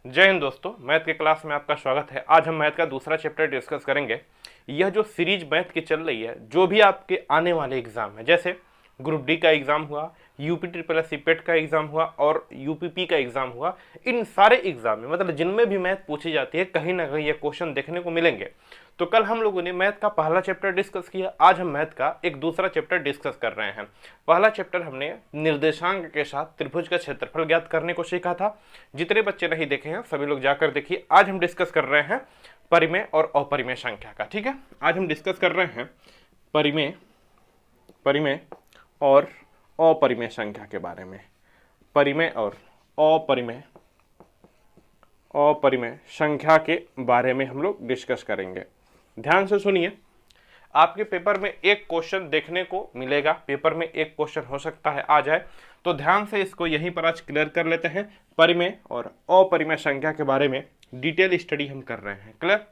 जय हिंद दोस्तों, मैथ के क्लास में आपका स्वागत है। आज हम मैथ का दूसरा चैप्टर डिस्कस करेंगे। यह जो सीरीज मैथ की चल रही है, जो भी आपके आने वाले एग्जाम है, जैसे ग्रुप डी का एग्जाम हुआ, यूपी ट्रिपल एस सी पेट का एग्जाम हुआ और यूपीपी का एग्जाम हुआ, इन सारे एग्जाम में मतलब जिनमें भी मैथ पूछी जाती है, कहीं ना कहीं ये क्वेश्चन देखने को मिलेंगे। तो कल हम लोगों ने मैथ का पहला चैप्टर डिस्कस किया, आज हम मैथ का एक दूसरा चैप्टर डिस्कस कर रहे हैं। पहला चैप्टर हमने निर्देशांक के साथ त्रिभुज का क्षेत्रफल ज्ञात करने को सीखा था। जितने बच्चे नहीं देखे हैं सभी लोग जाकर देखिए। आज हम डिस्कस कर रहे हैं परिमेय और अपरिमेय संख्या का। ठीक है, आज हम डिस्कस कर रहे हैं परिमेय परिमेय और अपरिमेय संख्या के बारे में। परिमेय और अपरिमेय अपरिमेय संख्या के बारे में हम लोग डिस्कस करेंगे। ध्यान से सुनिए, आपके पेपर में एक क्वेश्चन देखने को मिलेगा, पेपर में एक क्वेश्चन हो सकता है आ जाए, तो ध्यान से इसको यहीं पर आज क्लियर कर लेते हैं। परिमेय और अपरिमेय संख्या के बारे में डिटेल स्टडी हम कर रहे हैं। क्लियर?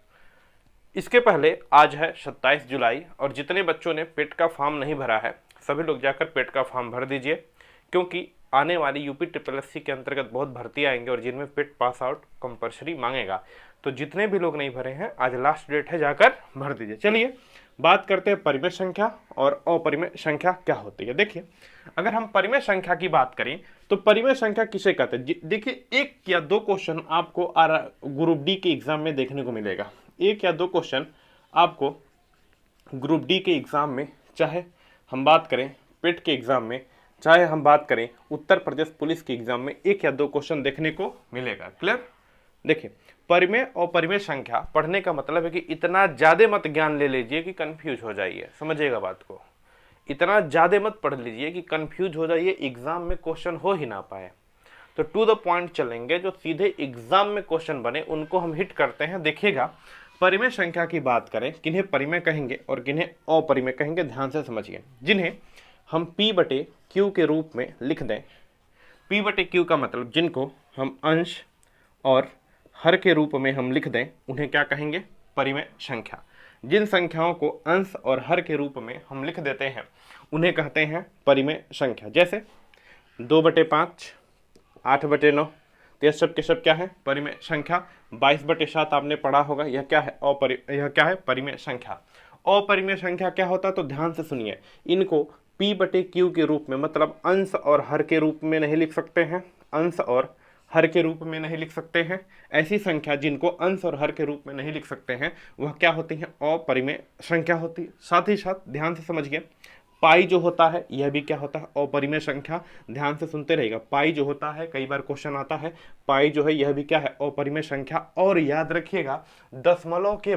इसके पहले आज है 27 जुलाई और जितने बच्चों ने पेट का फॉर्म नहीं भरा है सभी लोग जाकर पेट का फॉर्म भर दीजिए, क्योंकि आने वाली यूपी ट्रिपल एस सी के अंतर्गत बहुत भर्ती आएंगे और जिनमें पेट पास आउट कंपलसरी मांगेगा। तो जितने भी लोग नहीं भरे हैं आज लास्ट डेट है, जाकर भर दीजिए। चलिए बात करते हैं परिमेय संख्या और अपरिमेय संख्या क्या होती है। देखिए, अगर हम परिमेय संख्या की बात करें तो परिमेय संख्या किसे कहते हैं। देखिए, एक या दो क्वेश्चन आपको ग्रुप डी के एग्जाम में देखने को मिलेगा। एक या दो क्वेश्चन आपको ग्रुप डी के एग्जाम में, चाहे हम बात करें पेट के एग्जाम में, चाहे हम बात करें उत्तर प्रदेश पुलिस के एग्जाम में, एक या दो क्वेश्चन देखने को मिलेगा। क्लियर? देखिए, परिमेय और परिमेय संख्या पढ़ने का मतलब है कि इतना ज्यादा मत ज्ञान ले लीजिए कि कंफ्यूज हो जाइए। समझिएगा बात को, इतना ज्यादा मत पढ़ लीजिए कि कंफ्यूज हो जाइए, एग्जाम में क्वेश्चन हो ही ना पाए। तो टू द पॉइंट चलेंगे, जो सीधे एग्जाम में क्वेश्चन बने उनको हम हिट करते हैं। देखिएगा, परिमेय संख्या की बात करें, किन्हें परिमेय कहेंगे और किन्हें अपरिमेय कहेंगे, ध्यान से समझिए। जिन्हें हम P बटे Q के रूप में लिख दें, P बटे Q का मतलब जिनको हम अंश और हर के रूप में हम लिख दें, उन्हें क्या कहेंगे? परिमेय संख्या। जिन संख्याओं को अंश और हर के रूप में हम लिख देते हैं उन्हें कहते हैं परिमेय संख्या। जैसे 2/5, 8/9, तो ये सब के सब क्या है? परिमेय संख्या। 22/7 आपने पढ़ा होगा, यह क्या है? यह क्या है? परिमेय संख्या। अपरिमेय संख्या क्या होता है? तो ध्यान से सुनिए, इनको P बटे Q के रूप में मतलब अंश और हर के रूप में नहीं लिख सकते हैं, अंश और हर के रूप में नहीं लिख सकते हैं। ऐसी संख्या जिनको अंश और हर के रूप में नहीं लिख सकते हैं वह क्या होती है? अपरिमेय संख्या होती है। साथ ही साथ ध्यान से समझिए, पाई जो होता है यह भी क्या होता है? अपरिमेय संख्या। ध्यान से सुनते रहिएगा, पाई जो होता है, कई बार क्वेश्चन आता है, पाई जो है यह भी क्या है? अपरिमेय संख्या। और याद रखिएगा, दशमलव के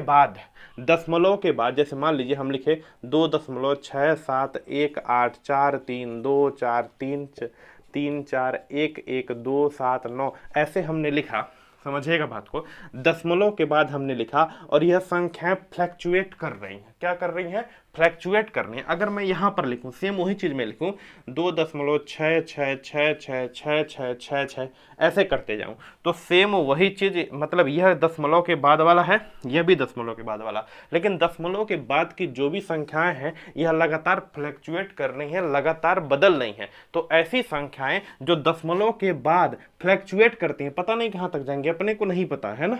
बाद जैसे मान लीजिए हम लिखे 2.671432343411279, ऐसे हमने लिखा। समझिएगा बात को, दशमलव के बाद हमने लिखा और यह संख्याएं फ्लैक्चुएट कर रही हैं। क्या कर रही हैं? फ्लैक्चुएट कर रही हैं। अगर मैं यहाँ पर लिखूं, सेम वही चीज में लिखूं 2.6666666 ऐसे करते जाऊं, तो सेम वही चीज, मतलब यह दशमलव के बाद वाला है, यह भी दशमलव के बाद वाला, लेकिन दशमलव के बाद की जो भी संख्याएं हैं यह लगातार फ्लैक्चुएट कर रही हैं, लगातार बदल रही हैं। तो ऐसी संख्याएं जो दशमलव के बाद फ्लैक्चुएट करती हैं, पता नहीं कहां तक जाएंगे, अपने को नहीं पता है ना,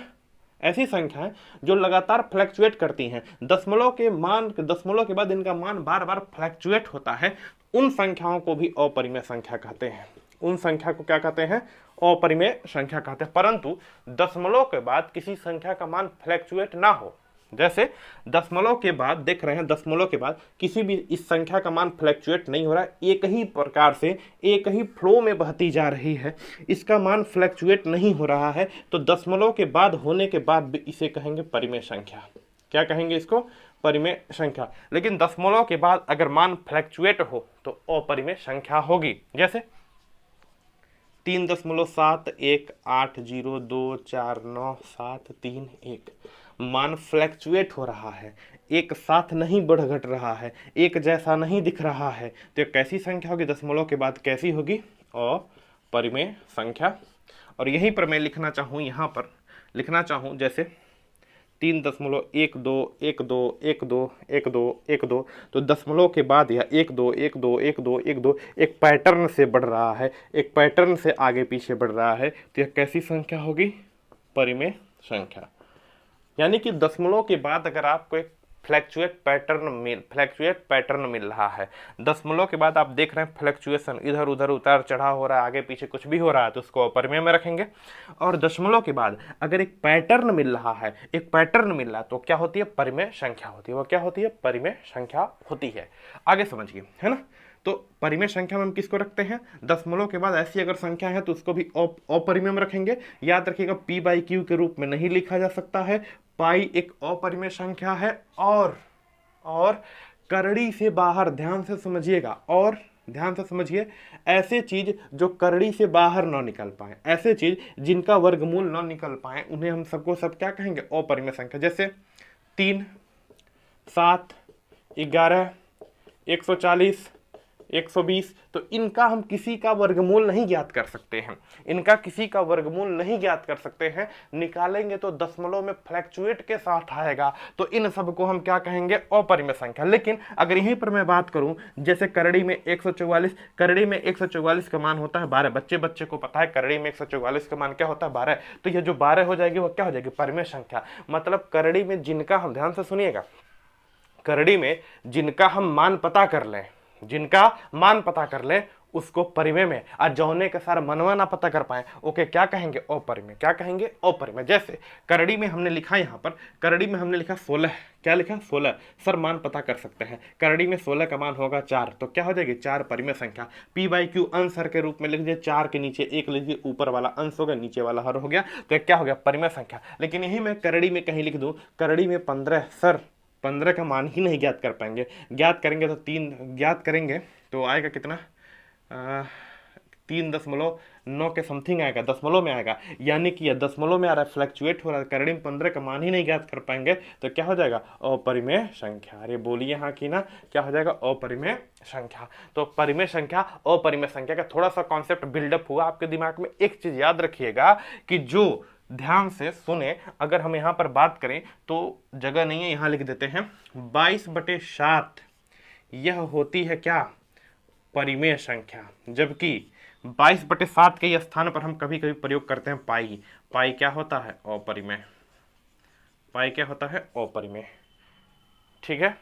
ऐसी संख्याएं जो लगातार फ्लैक्चुएट करती हैं, दशमलव के बाद इनका मान बार बार फ्लैक्चुएट होता है, उन संख्याओं को भी अपरिमेय संख्या कहते हैं। उन संख्या को क्या कहते हैं? अपरिमेय संख्या कहते हैं। परंतु दशमलव के बाद किसी संख्या का मान फ्लैक्चुएट ना हो, जैसे दशमलव के बाद देख रहे हैं, दशमलव के बाद किसी भी इस संख्या का मान फ्लैक्चुएट नहीं हो रहा है, एक ही प्रकार से एक ही फ्लो में बहती जा रही है, इसका मान फ्लैक्चुएट नहीं हो रहा है, तो दशमलव के बाद होने के बाद भी इसे कहेंगे परिमेय संख्या। क्या कहेंगे इसको? परिमेय संख्या। लेकिन दशमलव के बाद अगर मान फ्लैक्चुएट हो तो अपरिमेय संख्या होगी। जैसे 3.718024973 मान फ्लैक्चुएट हो रहा है, एक साथ नहीं बढ़ घट रहा है, एक जैसा नहीं दिख रहा है, तो ये कैसी संख्या होगी? दशमलव के बाद कैसी होगी? अपरिमेय संख्या। और यहीं पर मैं लिखना चाहूँ, यहाँ पर लिखना चाहूँ जैसे 3.12121212, तो दशमलव के बाद यह 1 2 एक पैटर्न से बढ़ रहा है, एक पैटर्न से आगे पीछे बढ़ रहा है, तो यह कैसी संख्या होगी? परिमेय संख्या। यानी कि दशमलव के बाद अगर आपको एक फ्लैक्चुएट पैटर्न मिल रहा है, दशमलव के बाद आप देख रहे हैं फ्लैक्चुएशन, इधर उधर उतार चढ़ाव हो रहा है, आगे पीछे कुछ भी हो रहा है, तो उसको अपरिमेय में रखेंगे। और दशमलव के बाद अगर एक पैटर्न मिल रहा है, तो क्या होती है? परिमेय संख्या होती है। वो क्या होती है? परिमेय संख्या होती है। आगे समझिए, है ना। तो परिमेय संख्या में हम किसको रखते हैं? दशमलव के बाद ऐसी अगर संख्या है तो उसको भी अपरिमेय में रखेंगे। याद रखिएगा, पी बाई क्यू के रूप में नहीं लिखा जा सकता है। पाई एक अपरिमेय संख्या है। और करड़ी से बाहर, ध्यान से समझिएगा, और ध्यान से समझिए, ऐसे चीज जो करड़ी से बाहर ना निकल पाए, ऐसे चीज जिनका वर्गमूल ना निकल पाए, उन्हें हम सबको सब क्या कहेंगे? अपरिमेय संख्या। जैसे 3, 7, 11, 140, 120, तो इनका हम किसी का वर्गमूल नहीं ज्ञात कर सकते हैं। निकालेंगे तो दशमलव में फ्लैक्चुएट के साथ आएगा, तो इन सबको हम क्या कहेंगे? अपरिमेय संख्या। लेकिन अगर यहीं पर मैं बात करूं, जैसे करड़ी में 144 का मान होता है 12। बच्चे को पता है करड़ी में 144 का मान क्या होता है? 12। तो ये जो 12 हो जाएगी वो क्या हो जाएगी? परिमेय संख्या। मतलब करड़ी में जिनका हम, ध्यान से सुनिएगा, करड़ी में जिनका हम मान पता कर लें उसको परिमेय में, और जौने का सारा मनवा ना पता कर पाए ओके क्या कहेंगे? अपरिमेय। क्या कहेंगे? अपरिमेय। जैसे करड़ी में हमने लिखा, यहां पर करड़ी में हमने लिखा 16। क्या लिखा? 16। सर मान पता कर सकते हैं, करड़ी में 16 का मान होगा 4, तो क्या हो जाएगी? 4 परिमेय संख्या। पी बाई क्यू अंश हर के रूप में लिख दीजिए, 4 के नीचे 1 लिख दीजिए, ऊपर वाला अंश हो गया, नीचे वाला हर हो गया, तो क्या हो गया? परिमेय संख्या। लेकिन यही मैं करड़ी में कहीं लिख दूं, करड़ी में 15, सर 15 का मान ही नहीं ज्ञात कर पाएंगे। ज्ञात करेंगे तो 3 ज्ञात करेंगे तो आएगा कितना? 3.9 के समथिंग आएगा, दशमलव में आएगा। यानी कि यह दशमलव में आ रहा है, फ्लैक्चुएट हो रहा है, करड़ी में 15 का मान ही नहीं ज्ञात कर पाएंगे, तो क्या हो जाएगा? अपरिमेय संख्या। अरे बोलिए हाँ कि ना, क्या हो जाएगा? अपरिमेय संख्या। तो परिमेय संख्या, अपरिमेय संख्या का थोड़ा सा कॉन्सेप्ट बिल्डअप हुआ आपके दिमाग में। एक चीज याद रखिएगा कि जो, ध्यान से सुने, अगर हम यहां पर बात करें तो जगह नहीं है, यहां लिख देते हैं 22/7, यह होती है क्या? परिमेय संख्या। जबकि 22/7 के स्थान पर हम कभी कभी प्रयोग करते हैं पाई। पाई क्या होता है? अपरिमेय। पाई क्या होता है? अपरिमेय। ठीक है,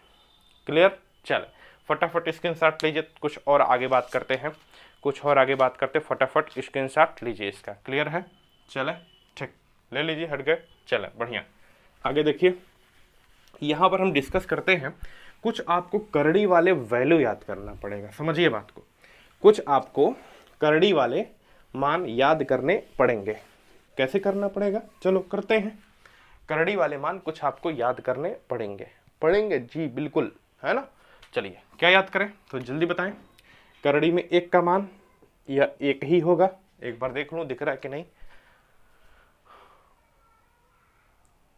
क्लियर? चल फटाफट स्क्रीनशॉट लीजिए, कुछ और आगे बात करते हैं, फटाफट स्क्रीनशॉट लीजिए इसका। क्लियर है? चले, ठीक, ले लीजिए, हट गए, चले, बढ़िया। आगे देखिए, यहां पर हम डिस्कस करते हैं, कुछ आपको करड़ी वाले वैल्यू याद करना पड़ेगा। समझिए बात को, कुछ आपको करड़ी वाले मान याद करने पड़ेंगे। कैसे करना पड़ेगा? चलो करते हैं। करड़ी वाले मान कुछ आपको याद करने पड़ेंगे जी, बिल्कुल, है ना। चलिए, क्या याद करें तो जल्दी बताएं। करड़ी में 1 का मान या 1 ही होगा, एक बार देख लूं दिख रहा है कि नहीं।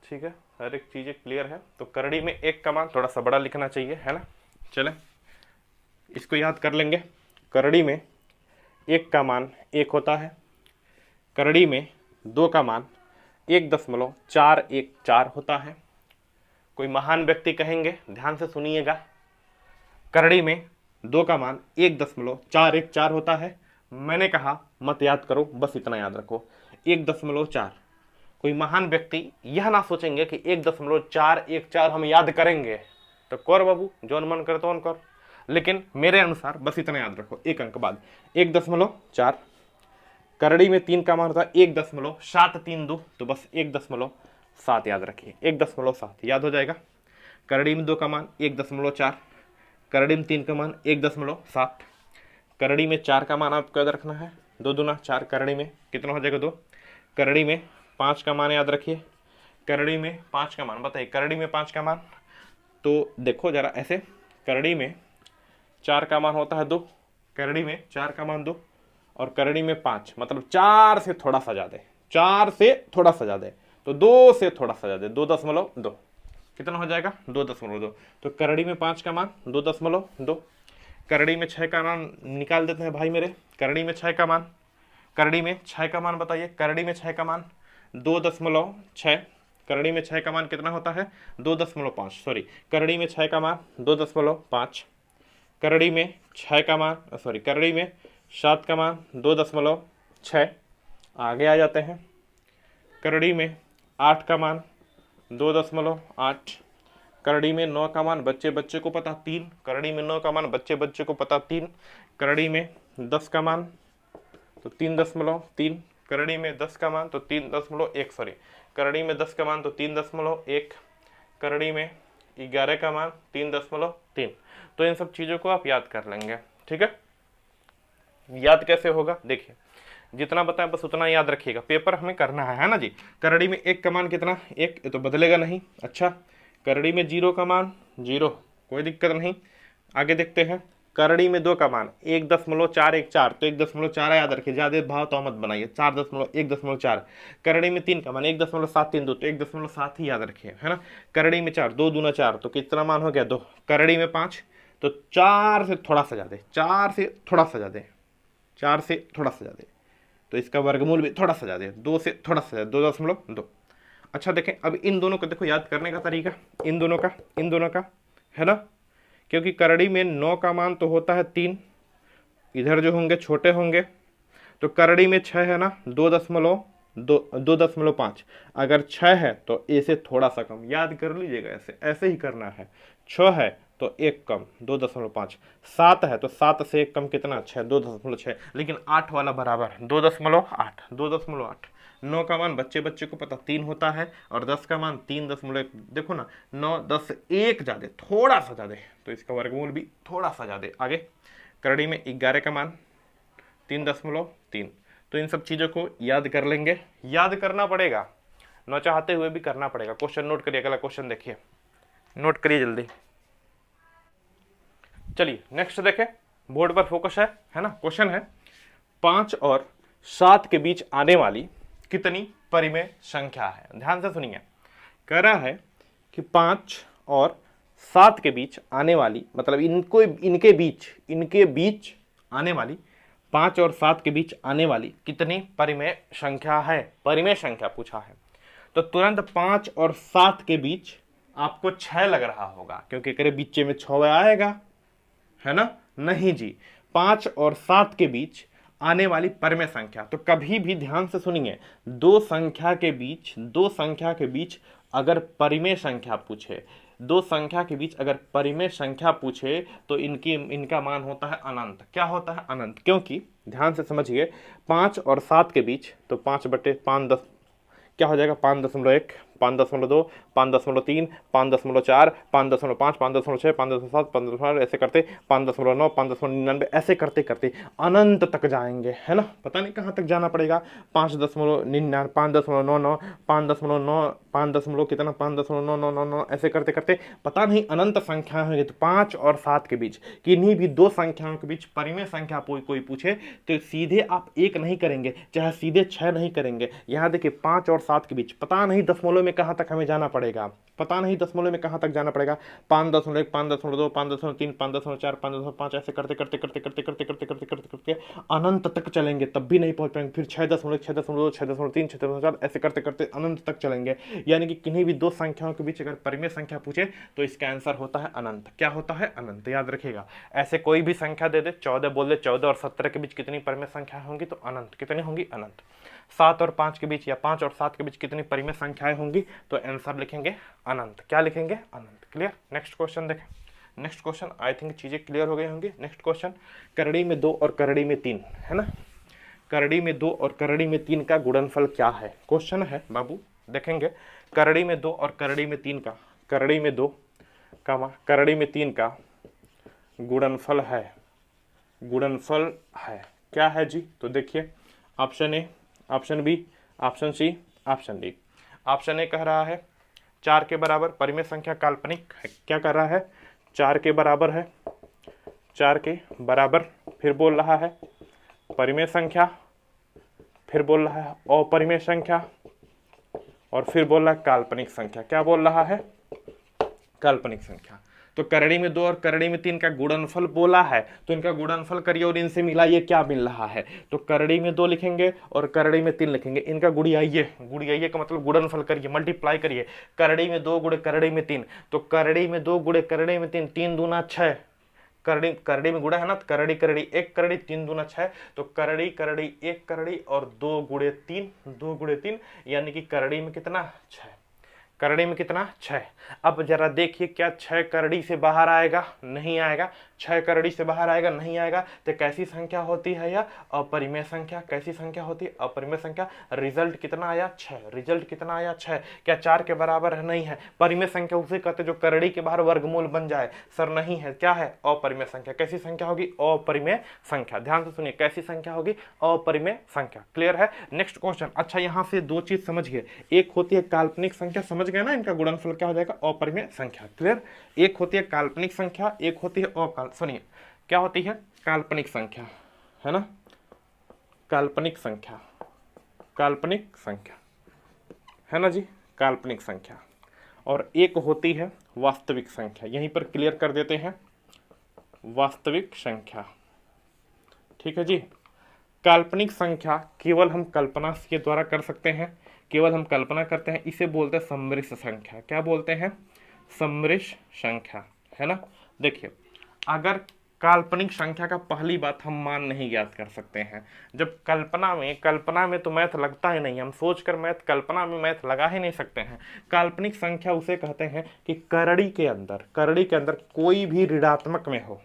ठीक है, हर एक चीजें क्लियर है। तो करड़ी में 1 का मान थोड़ा सा बड़ा लिखना चाहिए, है ना। चले इसको याद कर लेंगे। करड़ी में 1 का मान 1 होता है। करड़ी में 2 का मान 1.414 होता है। कोई महान व्यक्ति कहेंगे, ध्यान से सुनिएगा, करड़ी में 2 का मान 1.414 होता है। मैंने कहा मत याद करो, बस इतना याद रखो, 1.4। कोई महान व्यक्ति यह ना सोचेंगे कि 1.414 हम याद करेंगे, तो कर बाबू, जो मन करे तो कर, लेकिन मेरे अनुसार बस इतना याद रखो, 1 अंक बाद 1.4। करड़ी में 3 का मान होता है 1.732, तो बस 1.7 याद रखिए, 1.7 याद हो जाएगा। करड़ी में 2 का मान 1.4, करड़ी में 3 का मान 1.7, करड़ी में 4 का मान आपको याद रखना है, 2 दूना 4, करड़ी में कितना हो जाएगा 2। करड़ी में 5 का मान याद रखिए, करड़ी में 5 का मान बताइए, करड़ी में 5 का मान, तो देखो जरा ऐसे, करड़ी में 4 का मान होता है 2, करड़ी में 4 का मान 2 और करड़ी में 5, मतलब 4 से थोड़ा सा ज़्यादा, 4 से थोड़ा सा ज़्यादा, तो 2 से थोड़ा सा ज़्यादा, 2.2 कितना हो जाएगा 2.2। तो करड़ी में 5 का मान 2.2। करड़ी में 6 का मान निकाल देते हैं भाई मेरे, करड़ी में 6 का मान, करड़ी में 6 का मान बताइए, करड़ी में 6 का मान 2.6, करड़ी में 6 का मान कितना होता है 2.5, सॉरी, करड़ी में 6 का मान 2.5, करड़ी में 6 का मान, सॉरी, करड़ी में 7 का मान 2.6। आगे आ जाते हैं, करड़ी में 8 का मान 2.8, करड़ी में 9 का मान बच्चे बच्चे को पता 3, करड़ी में 9 का मान बच्चे बच्चे को पता 3, करड़ी में 10 का मान तो 3.3, करड़ी में 10 का मान तो 3.1, सॉरी करड़ी में 10 का मान तो 3.1, करड़ी में 11 का मान 3.3। तो इन सब चीज़ों को आप याद कर लेंगे, ठीक है। याद कैसे होगा, देखिए जितना बताएं बस उतना याद रखिएगा, पेपर हमें करना है ना जी। करड़ी में 1 का मान कितना 1, ये तो बदलेगा नहीं। अच्छा, करड़ी में 0 का मान 0, कोई दिक्कत नहीं। आगे देखते हैं, करड़ी में 2 का मान 1.414, तो 1.4 याद रखिए, ज़्यादा भाव तो मत बनाइए, 1.4। करड़ी में 3 का मान 1.732, तो 1.7 ही याद रखिए, है ना। करड़ी में 4, 2 दूना 4, तो कितना मान हो गया 2। करड़ी में 5, तो 4 से थोड़ा सा ज़्यादा, 4 से थोड़ा सा ज़्यादा, 4 से थोड़ा सा ज़्यादा, तो इसका वर्गमूल भी थोड़ा सा ज़्यादा, 2 से थोड़ा सा ज़्यादा, 2.2। अच्छा देखें, अब इन दोनों को देखो याद करने का तरीका, इन दोनों का है ना, क्योंकि करड़ी में 9 का मान तो होता है 3, इधर जो होंगे छोटे होंगे, तो करड़ी में 6 है ना 2.5, अगर 6 है तो ए से थोड़ा सा कम, याद कर लीजिएगा, ऐसे ही करना है। 6 है तो 1 कम 2.5, 7 है तो 7 से 1 कम कितना 6, 2.6, लेकिन 8 वाला बराबर 2.8। 9 का मान बच्चे बच्चे को पता 3 होता है, और 10 का मान 3.1, देखो ना 9 10 1 ज़्यादा, थोड़ा सा ज़्यादा, तो इसका वर्गमूल भी थोड़ा सा ज़्यादा। आगे करड़ी में 11 का मान 3.3, तो इन सब चीज़ों को याद कर लेंगे, याद करना पड़ेगा, न चाहते हुए भी करना पड़ेगा। क्वेश्चन नोट करिए, अगला क्वेश्चन देखिए, नोट करिए जल्दी। चलिए नेक्स्ट देखें, बोर्ड पर फोकस है ना। क्वेश्चन है 5 और 7 के बीच आने वाली कितनी परिमेय संख्या है। ध्यान से सुनिए, कह रहा है कि 5 और 7 के बीच आने वाली, मतलब इनके बीच आने वाली, 5 और 7 के बीच आने वाली कितनी परिमेय संख्या है। परिमेय संख्या पूछा है, तो तुरंत 5 और 7 के बीच आपको 6 लग रहा होगा, क्योंकि करे बीच में 6 आएगा, है ना। नहीं जी, 5 और 7 के बीच आने वाली परिमेय संख्या, तो कभी भी ध्यान से सुनिए, दो संख्या के बीच अगर परिमेय संख्या पूछे, अगर परिमेय संख्या पूछे, तो इनका मान होता है अनंत। क्या होता है? अनंत। क्योंकि ध्यान से समझिए, 5 और 7 के बीच, तो 5/5 10 क्या हो जाएगा, 5.1, 5.2, 5.3, 5.4, 5.5, 5.6, 5.7, 5.8, ऐसे करते 5.9, 5.99, ऐसे करते करते अनंत तक जाएंगे, है ना। पता नहीं कहाँ तक जाना पड़ेगा, 5.99, 5.99, 5.9, 5 कितना 5.999, ऐसे करते करते पता नहीं अनंत संख्या होंगे। तो 5 और 7 के बीच किन्हीं भी दो संख्याओं के बीच परिमेय संख्या कोई पूछे, तो सीधे आप 1 नहीं करेंगे, चाहे सीधे 6 नहीं करेंगे। यहाँ देखिए 5 और 7 के बीच पता नहीं दशमलव में कहाँ तक हमें जाना पड़ेगा, 5.1, 5.2, 5.3, 5.4, 5.5, ऐसे करते करते अनंत तक चलेंगे, तब भी नहीं पहुंच पाएंगे। फिर 6.2, 6.3, 6.4, ऐसे करते करते अनंत तक चलेंगे। यानी कि किन्हीं भी दो संख्याओं के बीच अगर परिमेय संख्या पूछे, तो इसका आंसर होता है अनंत। क्या होता है? अनंत। याद रखिएगा, ऐसे कोई भी संख्या दे दे, 14 बोल दे, 14 और 17 के बीच कितनी परिमेय संख्या होंगी, तो अनंत। कितनी होंगी? अनंत। 7 और 5 के बीच, या 5 और 7 के बीच कितनी परिमेय संख्याएं होंगी, तो आंसर लिखेंगे अनंत। क्या लिखेंगे? अनंत। क्लियर? नेक्स्ट क्वेश्चन देखें। नेक्स्ट क्वेश्चन, आई थिंक चीजें क्लियर हो गई होंगी। नेक्स्ट क्वेश्चन, करड़ी में 2 और करड़ी में 3, है ना। करड़ी में 2 और करड़ी में 3 का गुणनफल क्या है? क्वेश्चन है बाबू, देखेंगे। करड़ी में 2 और करड़ी में 3 का, करड़ी में 2 करड़ी में 3 का गुणनफल है। गुणनफल है, क्या है जी? तो देखिए, option A, option B, option C, option D. Option A कह रहा है 4 के बराबर, परिमेय संख्या काल्पनिक है। क्या कर रहा है? 4 के बराबर है, 4 के बराबर। फिर बोल रहा है परिमेय संख्या, फिर बोल रहा है अपरिमेय संख्या, और फिर बोल रहा है काल्पनिक संख्या। क्या बोल रहा है? काल्पनिक संख्या। तो करड़ी में 2 और करड़ी में 3 का गुणनफल बोला है, तो इनका गुणनफल करिए और इनसे मिलाइए, क्या मिल रहा है। तो करड़ी में 2 लिखेंगे और करड़ी में 3 लिखेंगे, इनका गुड़ियाइए का मतलब गुणनफल करिए, मल्टीप्लाई करिए। करड़ी में 2 गुणे करड़ी में 3, तो करड़ी में 2 गुणे करड़ी में 3, 3 दूना 6, करड़ी करड़ी में गुड़ा है ना, तो करड़ी करड़ी 1 करड़ी 3 दूना 6, तो करड़ी करड़ी 1 करड़ी और 2 गुड़े 3, 2 गुड़े 3 यानी कि करड़ी में कितना 6, करड़ी में कितना 6। अब जरा देखिए क्या 6 करड़ी से बाहर आएगा, नहीं आएगा। 6 करड़ी से बाहर आएगा, नहीं आएगा, तो कैसी संख्या होती है यह, अपरिमेय संख्या। कैसी संख्या होती है, अपरिमेय संख्या। रिजल्ट कितना आया 6, रिजल्ट कितना आया 6। क्या 4 के बराबर है, नहीं है। परिमेय संख्या उसे कहते जो करड़ी के बाहर वर्गमूल बन जाए, सर नहीं है, क्या है, अपरिमेय संख्या। कैसी संख्या होगी, अपरिमेय संख्या। ध्यान से सुनिए, कैसी संख्या होगी, अपरिमेय संख्या। क्लियर है। Next question. अच्छा यहां से 2 चीज समझ गए, एक होती है काल्पनिक संख्या, समझ गए ना, इनका गुणनफल क्या हो जाएगा, अपरिमेय संख्या। क्लियर। एक होती है काल्पनिक संख्या, एक होती है सुनिए क्या होती है, काल्पनिक संख्या, है ना, काल्पनिक संख्या, काल्पनिक संख्या, है ना जी, काल्पनिक संख्या। और एक होती है वास्तविक संख्या। यहीं पर क्लियर कर देते हैं, वास्तविक संख्या। ठीक है जी। काल्पनिक संख्या केवल हम कल्पना के द्वारा कर सकते हैं, केवल हम कल्पना करते हैं, इसे बोलते हैं सम्मिश्र संख्या। क्या बोलते हैं, सम्मिश्र संख्या, है ना। देखिए अगर काल्पनिक संख्या का पहली बात हम मान नहीं ज्ञात कर सकते हैं। जब कल्पना में तो मैथ लगता ही नहीं, हम सोचकर मैथ, कल्पना में मैथ लगा ही नहीं सकते हैं। काल्पनिक संख्या उसे कहते हैं कि करड़ी के अंदर कोई भी ऋणात्मक में हो,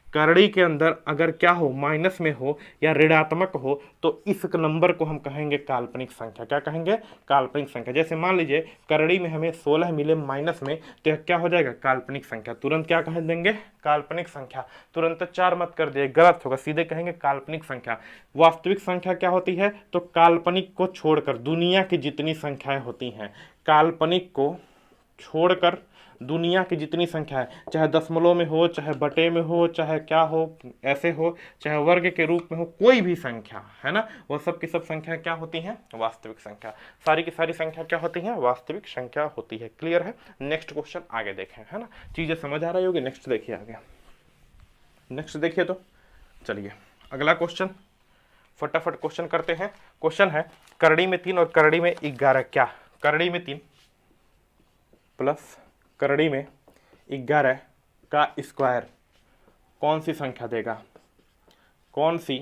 करड़ी के अंदर अगर क्या हो, माइनस में हो या ऋणात्मक हो, तो इस नंबर को हम कहेंगे काल्पनिक संख्या। क्या कहेंगे, काल्पनिक संख्या। जैसे मान लीजिए करड़ी में हमें 16 मिले माइनस में, तो क्या हो जाएगा, काल्पनिक संख्या। तुरंत क्या कह देंगे, काल्पनिक संख्या। तुरंत 4 मत कर दिए, गलत होगा, सीधे कहेंगे काल्पनिक संख्या। वास्तविक संख्या क्या होती है, तो काल्पनिक को छोड़कर दुनिया की जितनी संख्याएं होती हैं, काल्पनिक को छोड़कर दुनिया की जितनी संख्या है, चाहे दशमलव में हो, चाहे बटे में हो, चाहे क्या हो, ऐसे हो, चाहे वर्ग के रूप में हो, कोई भी संख्या, है ना, वो सब की सब संख्या क्या होती हैं, वास्तविक संख्या। सारी की सारी संख्या क्या होती हैं, वास्तविक संख्या होती है। क्लियर है। नेक्स्ट क्वेश्चन आगे देखें, है ना, चीजें समझ आ रही होगी। नेक्स्ट देखिए आगे, नेक्स्ट देखिए तो चलिए अगला क्वेश्चन फटाफट क्वेश्चन करते हैं। क्वेश्चन है करड़ी में 3 और करड़ी में 11, क्या, करड़ी में 3 प्लस करड़ी में 11 का स्क्वायर कौन सी संख्या देगा, कौन सी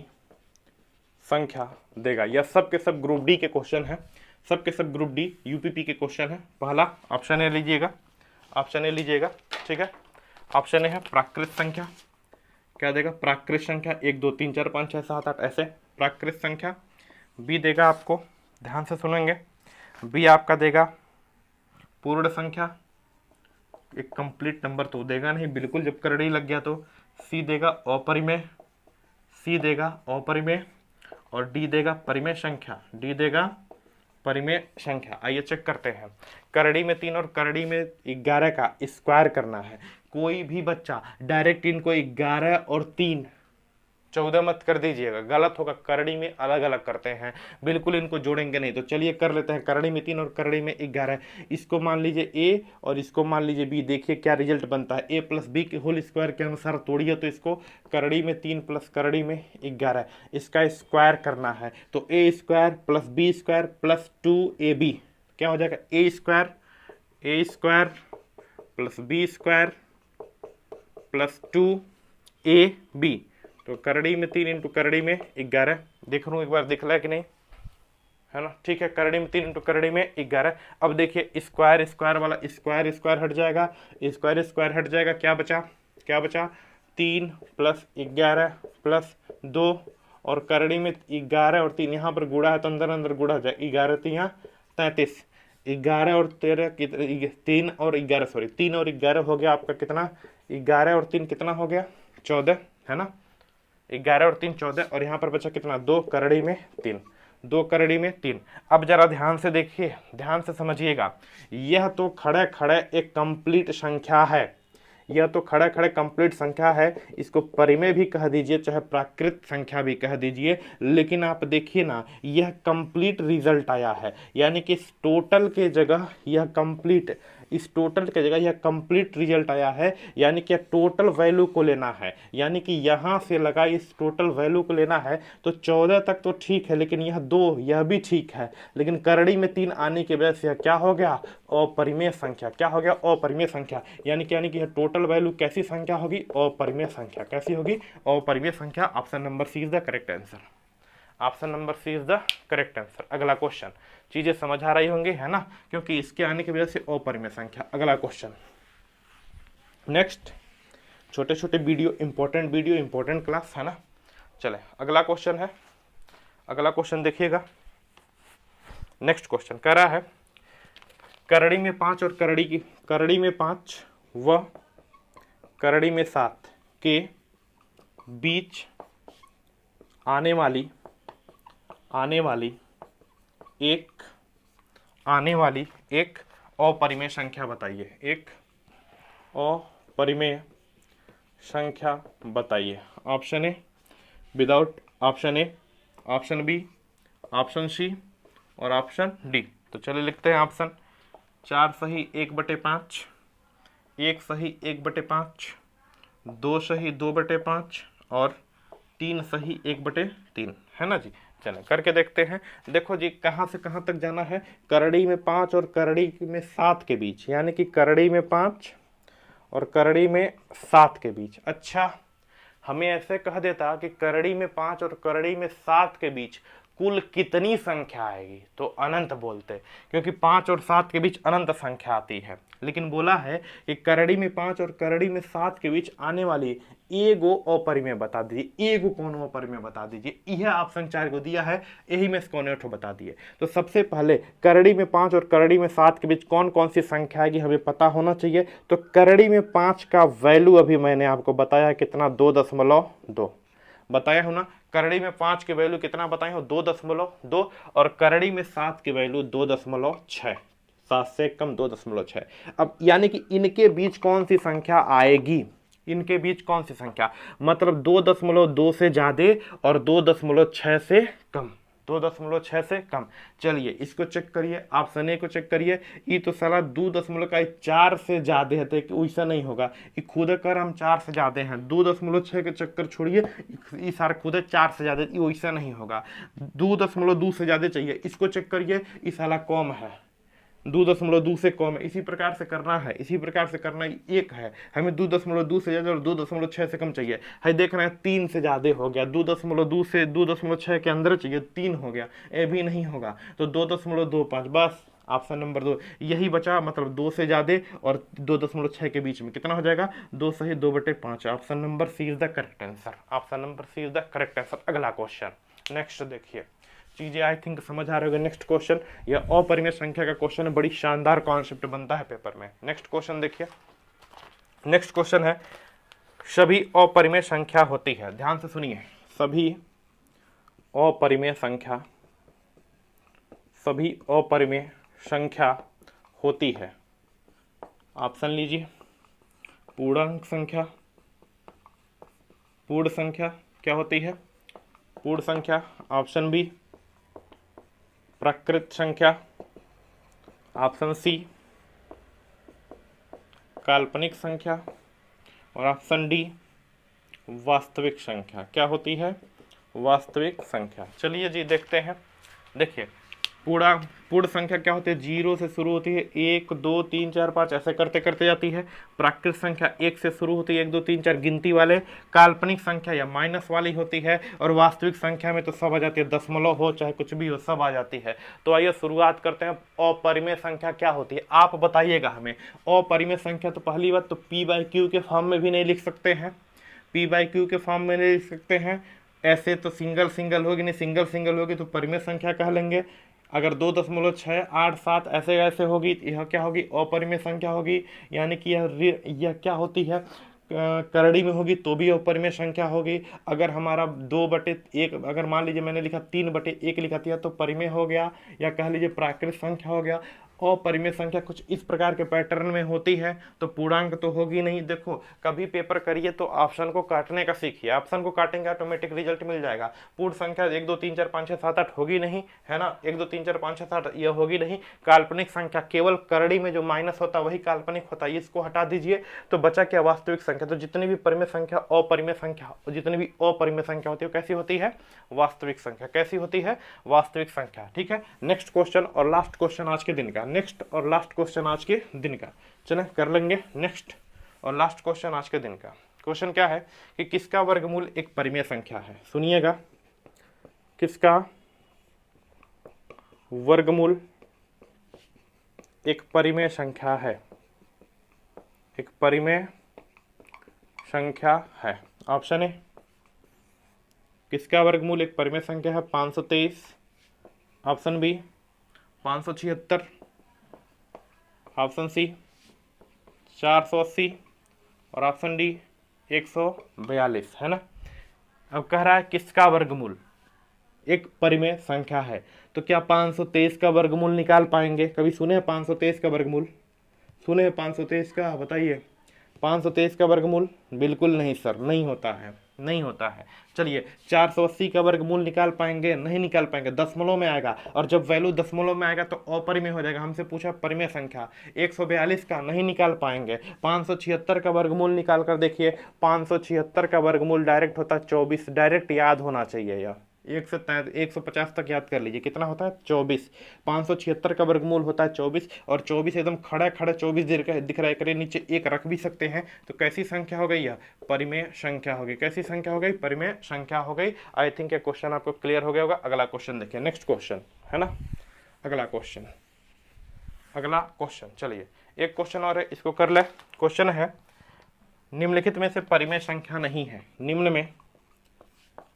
संख्या देगा। यह सब के सब ग्रुप डी के क्वेश्चन है, सब के सब ग्रुप डी यूपीपी के क्वेश्चन है। पहला ऑप्शन ए लीजिएगा, ऑप्शन ए लीजिएगा, ठीक है। ऑप्शन ए है प्राकृत संख्या, क्या देगा, प्राकृत संख्या 1 2 3 4 5 6 7 8 ऐसे प्राकृत संख्या। बी देगा आपको, ध्यान से सुनेंगे, बी आपका देगा पूर्ण संख्या, एक कंप्लीट नंबर तो देगा नहीं बिल्कुल जब करड़ी लग गया तो। सी देगा अपरिमेय, सी देगा अपरिमेय, और डी देगा परिमेय संख्या, डी देगा परिमेय संख्या। आइए चेक करते हैं, करड़ी में 3 और करड़ी में 11 का स्क्वायर करना है। कोई भी बच्चा डायरेक्ट इनको 11 और 3 14 मत कर दीजिएगा, गलत होगा। करड़ी में अलग अलग करते हैं, बिल्कुल इनको जोड़ेंगे नहीं। तो चलिए कर लेते हैं, करड़ी में 3 और करड़ी में 11, इसको मान लीजिए ए और इसको मान लीजिए बी। देखिए क्या रिजल्ट बनता है, ए प्लस बी के होल स्क्वायर के अनुसार तोड़िए तो इसको करड़ी में 3 प्लस करड़ी में 11, इसका स्क्वायर करना है। तो A square plus B square plus 2ab क्या हो जाएगा, A square plus B square plus 2ab। तो करड़ी में 3 इंटू करड़ी में 11, देख लूँ एक बार दिख रहा है कि नहीं, है ना, ठीक है। करड़ी में 3 इंटू करड़ी में 11। अब देखिए स्क्वायर स्क्वायर वाला स्क्वायर स्क्वायर हट जाएगा, स्क्वायर स्क्वायर हट जाएगा, क्या बचा, क्या बचा, 3 प्लस 11 प्लस 2, और करड़ी में 11 और 3 यहाँ पर गुड़ा है तो अंदर अंदर गुड़ा हो जाए, 11 3 33, 11 और 13 3 और 11 सॉरी 3 और 11 हो गया आपका कितना, 11 और 3 कितना हो गया 14, है ना, 11 और 3 14, और यहाँ पर बचा कितना 2 करड़ी में 3, 2 करड़ी में 3। अब जरा ध्यान से देखिए, ध्यान से समझिएगा, यह तो खड़े खड़े एक कंप्लीट संख्या है, यह तो खड़े खड़े कंप्लीट संख्या है। इसको परिमेय भी कह दीजिए चाहे प्राकृत संख्या भी कह दीजिए, लेकिन आप देखिए ना यह कंप्लीट रिजल्ट आया है, यानी कि टोटल के जगह यह कंप्लीट इस टोटल की जगह यह कंप्लीट रिजल्ट आया है, यानी कि टोटल वैल्यू को लेना है, यानी कि यहाँ से लगा इस टोटल वैल्यू को लेना है। तो 14 तक तो ठीक है, लेकिन यह 2 यह भी ठीक है, लेकिन करड़ी में 3 आने की वजह से यह क्या हो गया, अपरिमेय संख्या। क्या हो गया, अपरिमेय संख्या। यानी कि यह टोटल वैल्यू कैसी संख्या होगी, अपरिमेय संख्या। कैसी होगी, अपरिमेय संख्या। Option number C is the correct answer. Option number C is the correct answer. अगला क्वेश्चन, चीजें समझ आ रही होंगी, है ना, क्योंकि इसके आने की वजह से अपरिमेय संख्या। अगला क्वेश्चन, नेक्स्ट, छोटे छोटे वीडियो इंपॉर्टेंट क्लास, है ना। चले अगला क्वेश्चन है, अगला क्वेश्चन देखिएगा। नेक्स्ट क्वेश्चन कह रहा है, करड़ी में 5 और करड़ी में 5 व करड़ी में 7 के बीच आने वाली एक अपरिमेय संख्या बताइए। एक अपरिमेय संख्या बताइए। Option A without, option A, option B, option C और ऑप्शन डी। तो चलिए लिखते हैं ऑप्शन। 4 सही 1/5, 1 सही 1/5, 2 सही 2/5 और 3 सही 1/3, है ना जी। चलें करके देखते हैं। देखो जी, कहाँ से कहाँ तक जाना है, करड़ी में 5 और करड़ी में 7 के बीच, यानी कि करड़ी में 5 और करड़ी में 7 के बीच। अच्छा, हमें ऐसे कह देता कि करड़ी में 5 और करड़ी में 7 के बीच कुल कितनी संख्या आएगी, तो अनंत बोलते, क्योंकि 5 और 7 के बीच अनंत संख्या आती है। लेकिन बोला है कि करड़ी में 5 और करड़ी में 7 के बीच आने वाली एगो अपरिमेय बता दीजिए। एगो कौन अपरिमेय बता दीजिए। यह ऑप्शन 4 को दिया है, यही में से कौन ठो बता दिए। तो सबसे पहले करड़ी में 5 और करड़ी में 7 के बीच कौन कौन सी संख्या आएगी हमें पता होना चाहिए। तो करड़ी में 5 का वैल्यू अभी मैंने आपको बताया कितना, 2.2 बताया हूं ना। करड़ी में 5 के वैल्यू कितना बताए हो, 2.2, और करड़ी में 7 के वैल्यू 2.6, 7 से कम 2.6। अब यानी कि इनके बीच कौन सी संख्या आएगी, इनके बीच कौन सी संख्या, मतलब 2.2 से ज्यादा और 2.6 से कम, 2.6 से कम। चलिए इसको चेक करिए, ऑप्शन ए को चेक करिए। ये तो साला 2.4 से ज्यादा है, तो वैसा नहीं होगा। ये खुद कर हम 4 से ज्यादा हैं, 2.6 के चक्कर छोड़िए, ये सारा खुद 4 से ज्यादा, ये वैसा नहीं होगा। 2.2 से ज्यादा चाहिए, इसको चेक करिए, ये साला कम है, 2.2 से कम है। इसी प्रकार से करना है, इसी प्रकार से करना है। एक है हमें 2.2 से ज्यादा और 2.6 से कम चाहिए, है देख रहे हैं 3 से ज्यादा हो गया, 2.2 से 2.6 के अंदर चाहिए, 3 हो गया, ये भी नहीं होगा। तो 2.25, बस ऑप्शन नंबर 2 यही बचा, मतलब 2 से ज्यादा और 2.6 के बीच में कितना हो जाएगा, 2 सही 2/5। Option number C is the correct answer. Option number C is the correct answer. अगला क्वेश्चन, नेक्स्ट देखिए, चीजें आई थिंक समझ आ रही होगी। नेक्स्ट क्वेश्चन, यह अपरिमेय संख्या का क्वेश्चन है, बड़ी शानदार कॉन्सेप्ट बनता है पेपर में। नेक्स्ट क्वेश्चन देखिए, नेक्स्ट क्वेश्चन है, सभी अपरिमेय संख्या होती है, ध्यान से सुनिए, सभी अपरिमेय संख्या, सभी अपरिमेय संख्या होती है। ऑप्शन लीजिए, पूर्णांक संख्या, पूर्ण संख्या क्या होती है, पूर्ण संख्या। ऑप्शन बी प्राकृत संख्या, ऑप्शन सी काल्पनिक संख्या और ऑप्शन डी वास्तविक संख्या। क्या होती है, वास्तविक संख्या। चलिए जी देखते हैं। देखिए पूर्ण संख्या क्या होती है, 0 से शुरू होती है, 1 2 3 4 5 ऐसे करते करते जाती है। प्राकृत संख्या 1 से शुरू होती है, 1 2 3 4 गिनती वाले। काल्पनिक संख्या या माइनस वाली होती है, और वास्तविक संख्या में तो सब आ जाती है, दशमलव हो चाहे कुछ भी हो, सब आ जाती है। तो आइए शुरुआत करते हैं। अपरिमेय संख्या क्या होती है, आप बताइएगा हमें। अपरिमेय संख्या, तो पहली बात तो P/Q के फॉर्म में भी नहीं लिख सकते हैं, P/Q के फॉर्म में नहीं लिख सकते हैं। ऐसे तो सिंगल सिंगल होगी, नहीं सिंगल सिंगल होगी तो परिमेय संख्या कह लेंगे। अगर 2.687 ऐसे ऐसे होगी, यह क्या होगी, अपरिमेय संख्या होगी। यानी कि यह क्या होती है, करड़ी में होगी तो भी अपरिमेय संख्या होगी। अगर हमारा 2/1, अगर मान लीजिए मैंने लिखा 3/1 लिखा दिया तो परिमेय हो गया, या कह लीजिए प्राकृत संख्या हो गया। अपरिमेय संख्या कुछ इस प्रकार के पैटर्न में होती है तो पूर्णांक तो होगी नहीं। देखो कभी पेपर करिए तो ऑप्शन को काटने का सीखिए, ऑप्शन को काटेंगे ऑटोमेटिक रिजल्ट मिल जाएगा। पूर्ण संख्या 1 2 3 4 5 6 7 8 होगी नहीं, है ना, 1 2 3 4 5 6 7 यह होगी नहीं। काल्पनिक संख्या केवल करड़ी में जो माइनस होता है वही काल्पनिक होता है, इसको हटा दीजिए तो बचा क्या, वास्तविक संख्या। तो जितनी भी परिमेय संख्या अपरिमेय संख्या, जितनी भी अपरिमेय संख्या होती है कैसी होती है, वास्तविक संख्या। कैसी होती है, वास्तविक संख्या। ठीक है, नेक्स्ट क्वेश्चन और लास्ट क्वेश्चन आज के दिन का, नेक्स्ट और लास्ट क्वेश्चन आज के दिन का, चलें कर लेंगे नेक्स्ट और लास्ट क्वेश्चन आज के दिन का। क्वेश्चन क्या है कि किसका वर्गमूल एक परिमेय संख्या है। सुनिएगा, किसका वर्गमूल एक परिमेय संख्या है, एक परिमेय संख्या है। ऑप्शन ए, किसका वर्गमूल एक परिमेय संख्या है, 523। Option B 576। ऑप्शन सी 480 और ऑप्शन डी 142, है ना। अब कह रहा है किसका वर्गमूल एक परिमेय संख्या है, तो क्या 523 का वर्गमूल निकाल पाएंगे। कभी सुने हैं 523 का वर्गमूल, सुने हैं 523 का, बताइए 523 का वर्गमूल। बिल्कुल नहीं सर, नहीं होता है, नहीं होता है। चलिए 480 का वर्गमूल निकाल पाएंगे, नहीं निकाल पाएंगे, दशमलव में आएगा और जब वैल्यू दशमलव में आएगा तो अपरिमेय हो जाएगा। हमसे पूछा परिमेय संख्या, 142 का नहीं निकाल पाएंगे। 576 का वर्गमूल निकाल कर देखिए, 576 का वर्गमूल डायरेक्ट होता है 24, डायरेक्ट याद होना चाहिए यह, 150 तक याद कर लीजिए, कितना होता है 24। 576 का वर्गमूल होता है 24 और 24 एकदम खड़ा खड़ा 24 दिख रहा है, करे नीचे एक रख भी सकते हैं। तो कैसी संख्या हो गई यह, परिमेय संख्या हो गई। कैसी संख्या हो गई, परिमेय संख्या हो गई। आई थिंक ये क्वेश्चन आपको क्लियर हो गया होगा। अगला क्वेश्चन देखिए, नेक्स्ट क्वेश्चन, है ना, अगला क्वेश्चन, अगला क्वेश्चन। चलिए एक क्वेश्चन और है, इसको कर ले। क्वेश्चन है निम्नलिखित में से परिमेय संख्या नहीं है, निम्न में,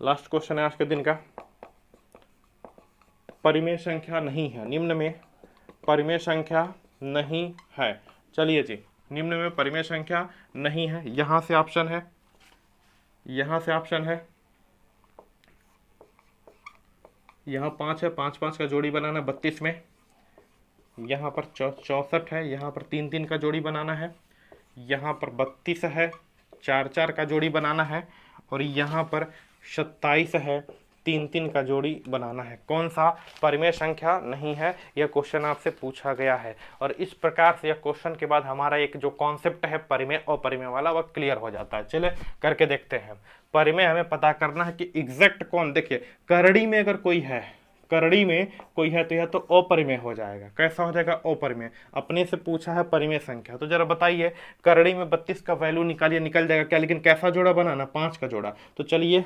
लास्ट क्वेश्चन है आज के दिन का, परिमेय संख्या नहीं है, निम्न में परिमेय संख्या नहीं है। चलिए जी, निम्न में परिमेय संख्या नहीं है। यहां से ऑप्शन है, यहां से ऑप्शन है, यहां 5 है, 5 5 का जोड़ी बनाना 32 में, यहां पर 64 है, यहां पर 3 3 का जोड़ी बनाना है, यहां पर 32 है, 4 4 का जोड़ी बनाना है, और यहां पर 27 है, 3 3 का जोड़ी बनाना है। कौन सा परिमेय संख्या नहीं है, यह क्वेश्चन आपसे पूछा गया है। और इस प्रकार से यह क्वेश्चन के बाद हमारा एक जो कॉन्सेप्ट है परिमेय और परिमेय वाला, वह क्लियर हो जाता है। चलिए करके देखते हैं। परिमेय हमें पता करना है कि एग्जैक्ट कौन, देखिए करड़ी में अगर कोई है, करड़ी में कोई है तो यह तो अपरिमेय हो जाएगा। कैसा हो जाएगा, अपरिमेय। अपने से पूछा है परिमेय संख्या, तो जरा बताइए करड़ी में 32 का वैल्यू निकालिए, निकल जाएगा क्या, लेकिन कैसा जोड़ा बनाना, 5 का जोड़ा। तो चलिए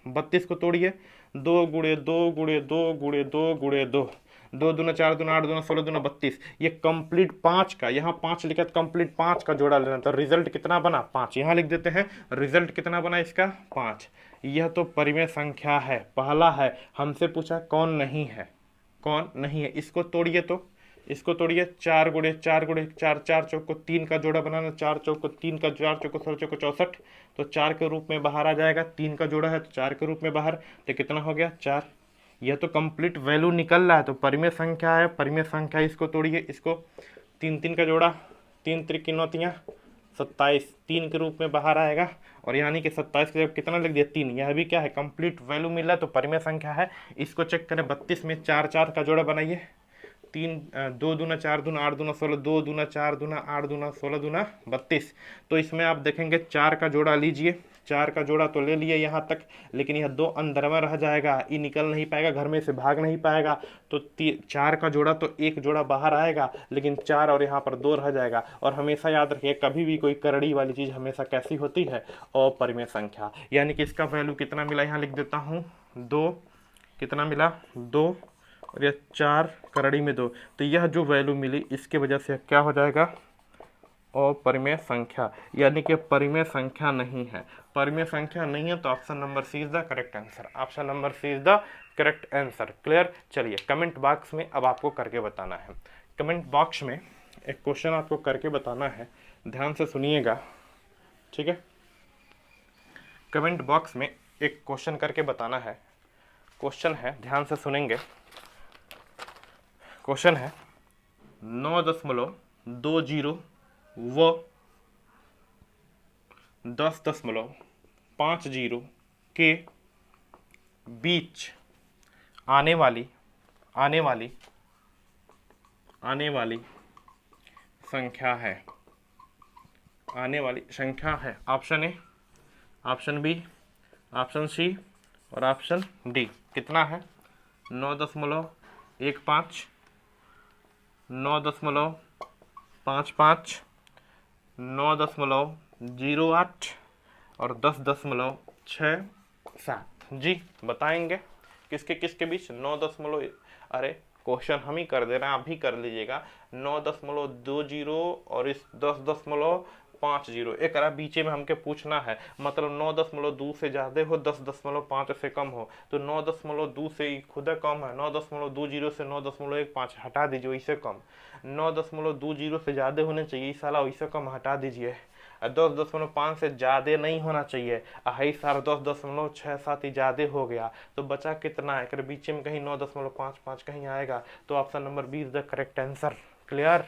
32 को तोड़िए, 2 गुणे 2 गुणे 2 गुणे 2 गुणे 2, 2 दूना 4 दूना 8 दूना 16 दूना 32, ये कंप्लीट 5 का, यहाँ 5 लिखा तो कंप्लीट 5 का जोड़ा लेना। तो रिजल्ट कितना बना, 5। यहाँ लिख देते हैं रिजल्ट कितना बना इसका, 5। यह तो परिमेय संख्या है, पहला है। हमसे पूछा कौन नहीं है, कौन नहीं है। इसको तोड़िए, तो इसको तोड़िए, 4 गुणे 4 गुणे 4, 4 चौक को 3 का जोड़ा बनाना, 4 चौक को 3 का, 4 चौक को 16 चौक को 64, तो 4 के रूप में बाहर आ जाएगा। 3 का जोड़ा है तो 4 के रूप में बाहर, तो कितना हो गया, 4। यह तो कंप्लीट वैल्यू निकल रहा है, तो परिमेय संख्या है, परिमेय संख्या। इसको तोड़िए, इसको 3 3 का जोड़ा, 3 त्रिक 9 27, 3 के रूप में बाहर आएगा, और यानी कि 27 के जब कितना लिख दिया, 3। यह भी क्या है, कंप्लीट वैल्यू मिल रहा है, तो परिमेय संख्या है। इसको चेक करें, 32 में 4 4 का जोड़ा बनाइए, 2 दूना 4 दूना 8 दूना 16, 2 दूना 4 दूना 8 दूना 16 दूना 32। तो इसमें आप देखेंगे 4 का जोड़ा लीजिए, 4 का जोड़ा तो ले लिए यहाँ तक, लेकिन यह 2 अंदर में रह जाएगा, ये निकल नहीं पाएगा, घर में से भाग नहीं पाएगा। तो 4 का जोड़ा तो एक जोड़ा बाहर आएगा, लेकिन 4 और यहाँ पर 2 रह जाएगा। और हमेशा याद रखिए, कभी भी कोई करड़ी वाली चीज़ हमेशा कैसी होती है, अपरिमेय संख्या। यानी कि इसका वैल्यू कितना मिला, यहाँ लिख देता हूँ 2, कितना मिला 2, और यह 4 करड़ी में 2, तो यह जो वैल्यू मिली इसके वजह से क्या हो जाएगा, अपरिमेय संख्या। यानी कि परिमेय संख्या नहीं है, परिमेय संख्या नहीं है, तो option number C is the correct answer, option number C is the correct answer. Clear. चलिए कमेंट बॉक्स में अब आपको करके बताना है, कमेंट बॉक्स में एक क्वेश्चन आपको करके बताना है, ध्यान से सुनिएगा, ठीक है। कमेंट बॉक्स में एक क्वेश्चन करके बताना है, क्वेश्चन है, ध्यान से सुनेंगे। क्वेश्चन है 9.20 व 10.50 के बीच आने वाली संख्या है। Option A, option B, option C और ऑप्शन डी। कितना है? 9.15, 9.55, 9.08 और 10.67। जी बताएंगे किसके किसके बीच? 9 अरे क्वेश्चन हम ही कर दे रहे हैं, आप भी कर लीजिएगा। 9.20 और इस 10.50 एक बीचे में हमके पूछना है, मतलब 9.2 से ज़्यादा हो, 10.5 से कम हो। तो 9.2 से खुद कम है, 9.20 से 9.15 हटा दीजिए, वैसे कम। 9.20 से ज़्यादा होने चाहिए साला, वैसे कम हटा दीजिए। 10.5 से ज़्यादा नहीं होना चाहिए, है सारा 10.67 ज़्यादा हो गया। तो बचा कितना है? अगर बीच में कहीं 9.55 कहीं आएगा तो option number B is the correct answer. Clear?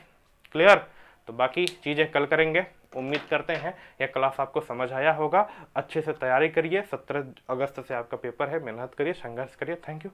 Clear. तो बाकी चीज़ें कल करेंगे। उम्मीद करते हैं यह क्लास आपको समझ आया होगा। अच्छे से तैयारी करिए, 17 अगस्त से आपका पेपर है, मेहनत करिए, संघर्ष करिए। Thank you.